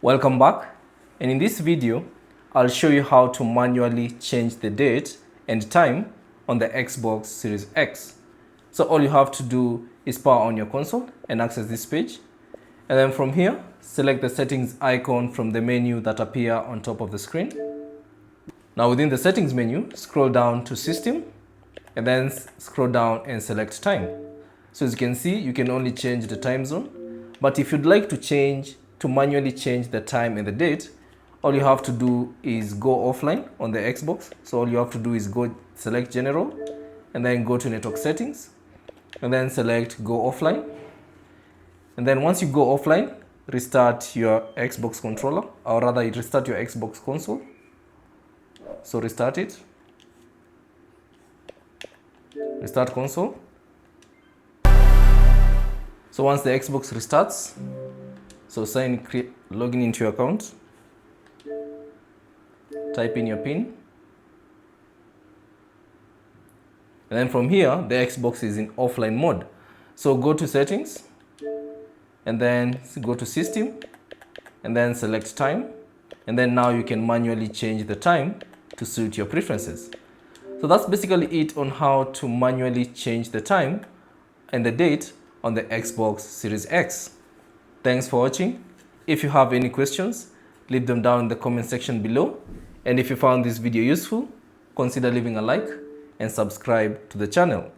Welcome back, and in this video I'll show you how to manually change the date and time on the Xbox Series X. So all you have to do is power on your console and access this page, and then from here select the settings icon from the menu that appear on top of the screen. Now within the settings menu, scroll down to system and then scroll down and select time. So as you can see, you can only change the time zone, but if you'd like to manually change the time and the date, all you have to do is go offline on the Xbox. So all you have to do is go select general and then go to network settings and then select go offline. And then once you go offline, restart your Xbox controller, or rather restart your Xbox console. So restart it, restart console. So once the Xbox restarts, so login into your account, type in your PIN, and then from here the Xbox is in offline mode. So go to settings and then go to system and then select time, and then now you can manually change the time to suit your preferences. So that's basically it on how to manually change the time and the date on the Xbox Series X. Thanks for watching. If you have any questions, leave them down in the comment section below. And if you found this video useful, consider leaving a like and subscribe to the channel.